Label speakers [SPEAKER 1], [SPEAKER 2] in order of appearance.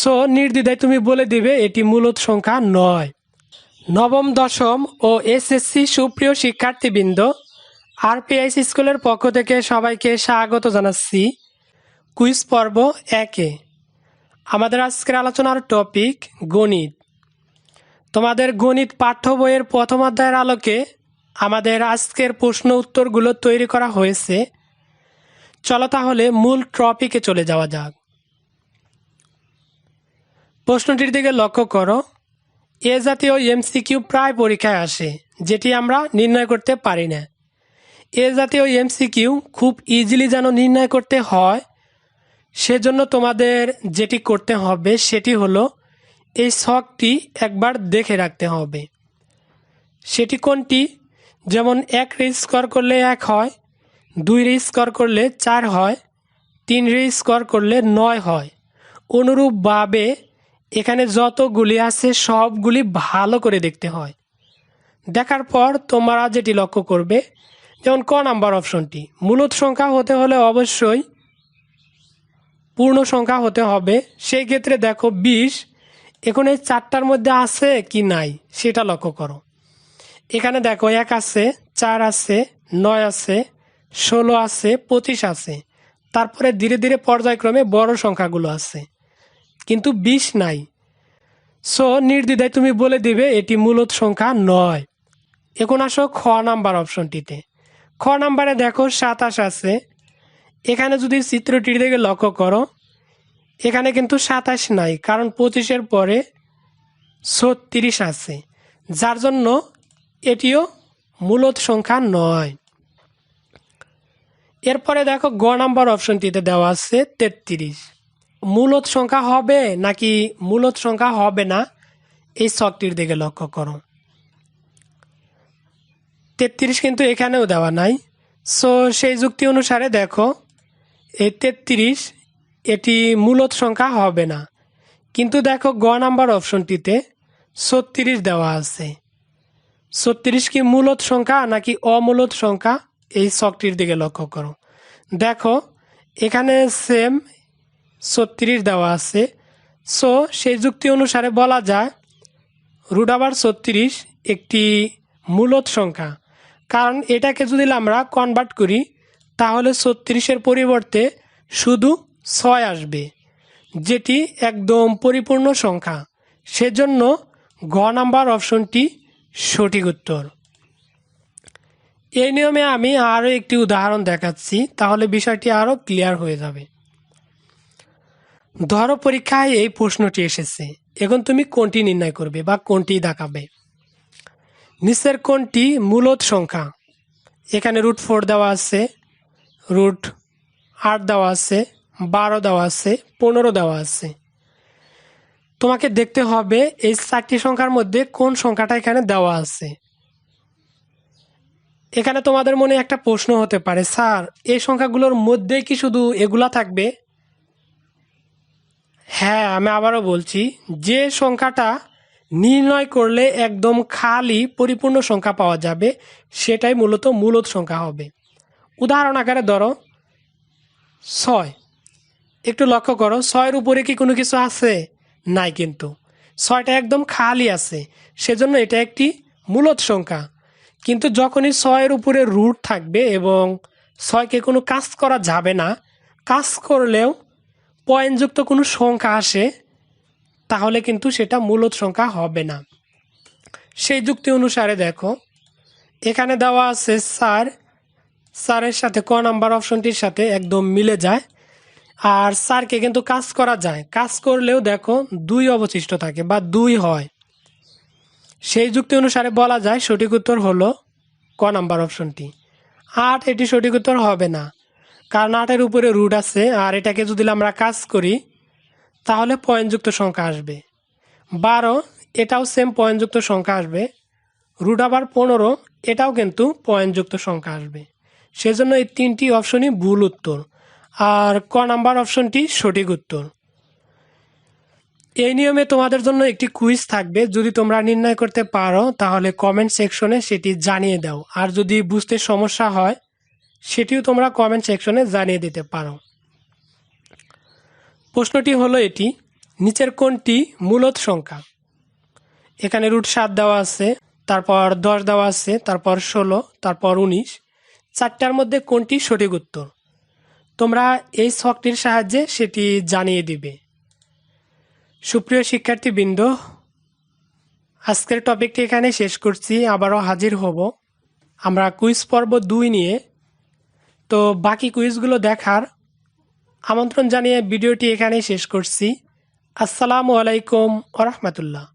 [SPEAKER 1] So নির্দ্বিধায় তুমি বলে দিবে এটি মূলদ সংখ্যা নয়। নবম, দশম ও এসএসসি সুপ্রিয় শিক্ষার্থীবৃন্দ, আরপিএস স্কুলের পক্ষ থেকে সবাইকে স্বাগত জানাচ্ছি কুইজ পর্ব 1-এ। আমাদের আজকের আলোচনার টপিক গণিত। তোমাদের গণিত পাঠ্য বইয়ের প্রথম অধ্যায়ের আলোকে আমাদের আজকের প্রশ্ন উত্তরগুলো তৈরি করা হয়েছে। চলো তাহলে মূল টপিকে চলে যাওয়া যাক। প্রশ্নটির দিকে লক্ষ্য করো। এ জাতীয় এমসিকিউ প্রায় পরীক্ষায় আসে, যেটি আমরা নির্ণয় করতে পারি না। এ জাতীয় এমসিকিউ খুব ইজিলি যেন নির্ণয় করতে হয়, সেজন্য তোমাদের যেটি করতে হবে সেটি হলো এই ছকটি একবার দেখে রাখতে হবে। সেটি কোনটি? যেমন 1 রে স্কোয়ার করলে 1 হয়, 2 রে স্কোয়ার করলে 4 হয়, 3 রে স্কোয়ার করলে 9 হয়। অনুরূপভাবে এখানে যতগুলি আছে সবগুলি ভালো করে দেখতে হয়। দেখার পর তোমরা যেটি লক্ষ্য করবে, যেমন ক নাম্বার অপশনটি, মূলদ সংখ্যা হতে হলে অবশ্যই পূর্ণ সংখ্যা হতে হবে। সেই ক্ষেত্রে দেখো 20 এখন এই 4টার মধ্যে আছে কি নাই সেটা লক্ষ্য করো। এখানে দেখো 1 আছে, 4 আছে, 9 আছে, 16 আছে, 25 আছে। তারপরে ধীরে ধীরে পর্যায়ক্রমে বড় সংখ্যাগুলো আছে, কিন্তু 20 নাই। সো নির্দ্বিধায় তুমি বলে দিবে এটি মূলদ সংখ্যা নয়। এখন আসো খ নাম্বার অপশনটিতে। খ নাম্বারে দেখো 27 আছে। এখানে যদি চিত্রটির দিকে লক্ষ্য করো, এখানে কিন্তু 27 নাই, কারণ 25-এর পরে 36 আছে, যার জন্য এটিও মূলদ সংখ্যা নয়। এরপরে দেখো গ নাম্বার অপশনটিতে দেওয়া আছে 33। মূলদ সংখ্যা হবে নাকি মূলদ সংখ্যা হবে না, এই ছকটির দিকে লক্ষ্য করো। 33 কিন্তু এখানেও দেওয়া নাই। সো সেই যুক্তি অনুসারে দেখো এই 33 এটি মূলদ সংখ্যা হবে না। কিন্তু দেখো গ নাম্বার অপশনটিতে 36 দেওয়া আছে। 36 কি মূলদ সংখ্যা নাকি অমূলদ সংখ্যা, এই ছকটির দিকে লক্ষ্য করো। দেখো এখানে সেম 36 দেওয়া আছে। সো সেই যুক্তি অনুসারে বলা যায় √36 একটি মূলদ সংখ্যা, কারণ এটাকে যদি আমরা কনভার্ট করি তাহলে 36-এর পরিবর্তে শুধু 6 আসবে, যেটি একদম পরিপূর্ণ সংখ্যা। সেজন্য ঘ নাম্বার অপশনটি সঠিক উত্তর। এই নিয়মে আমি আরও একটি উদাহরণ দেখাচ্ছি, তাহলে বিষয়টি আরও ক্লিয়ার হয়ে যাবে। ধরো পরীক্ষায় এই প্রশ্নটি এসেছে, এখন তুমি কোনটি নির্ণয় করবে বা কোনটি দেখাবে। নিচের কোনটি মূলদ সংখ্যা? এখানে √4 দেওয়া আছে, √8 দেওয়া আছে, 12 দেওয়া আছে, 15 দেওয়া আছে। তোমাকে দেখতে হবে এই 4টি সংখ্যার মধ্যে কোন সংখ্যাটা এখানে দেওয়া আছে। এখানে তোমাদের মনে একটা প্রশ্ন হতে পারে, স্যার এই সংখ্যাগুলোর মধ্যে কি শুধু এগুলা থাকবে? হ্যাঁ, আমি আবারও বলছি, যে সংখ্যাটা নির্ণয় করলে একদম খালি পরিপূর্ণ সংখ্যা পাওয়া যাবে সেটাই মূলত মূলদ সংখ্যা হবে। উদাহরণ আকারে ধরো 6। একটু লক্ষ্য করো, 6-এর উপরে কি কোনো কিছু আছে? নাই, কিন্তু 6টা একদম খালি আছে, সেজন্য এটা একটি মূলদ সংখ্যা। কিন্তু যখনই 6-এর উপরে রুট থাকবে এবং 6কে কোনো কাজ করা যাবে না, কাজ করলেও পয়েন্টযুক্ত কোনো সংখ্যা আসে, তাহলে কিন্তু সেটা মূলদ সংখ্যা হবে না। সেই যুক্তি অনুসারে দেখো এখানে দেওয়া আছে 4-এর সাথে ক নাম্বার অপশনটির সাথে একদম মিলে যায়, আর 4কে কিন্তু কাজ করা যায়, কাজ করলেও দেখো 2 অবশিষ্ট থাকে বা 2 হয়। সেই যুক্তি অনুসারে বলা যায় সঠিক উত্তর হলো ক নাম্বার অপশনটি। 8 এটি সঠিক উত্তর হবে না, কারণ 8-এর উপরে রুট আছে, আর এটাকে যদি আমরা কাজ করি তাহলে পয়েন্টযুক্ত সংখ্যা আসবে। 12 এটাও সেম পয়েন্টযুক্ত সংখ্যা আসবে। √15 এটাও কিন্তু পয়েন্টযুক্ত সংখ্যা আসবে। সেজন্য এই 3টি অপশনই ভুল উত্তর, আর ক নাম্বার অপশনটি সঠিক উত্তর। এই নিয়মে তোমাদের জন্য একটি কুইজ থাকবে, যদি তোমরা নির্ণয় করতে পারো তাহলে কমেন্ট সেকশনে সেটি জানিয়ে দাও, আর যদি বুঝতে সমস্যা হয় সেটিও তোমরা কমেন্ট সেকশনে জানিয়ে দিতে পারো। প্রশ্নটি হলো এটি, নিচের কোনটি মূলদ সংখ্যা? এখানে √7 দেওয়া আছে, তারপর 10 দেওয়া আছে, তারপর 16, তারপর 19। চারটার মধ্যে কোনটি সঠিক উত্তর? তোমরা এই ছকটির সাহায্যে সেটি জানিয়ে দিবে। সুপ্রিয় শিক্ষার্থীবৃন্দ, আজকের টপিকটি এখানে শেষ করছি। আবারও হাজির হব আমরা কুইজ পর্ব 2 নিয়ে। তো বাকি কুইজগুলো দেখার আমন্ত্রণ জানিয়ে ভিডিওটি এখানেই শেষ করছি। আসসালামু আলাইকুম ওয়া রাহমাতুল্লাহ।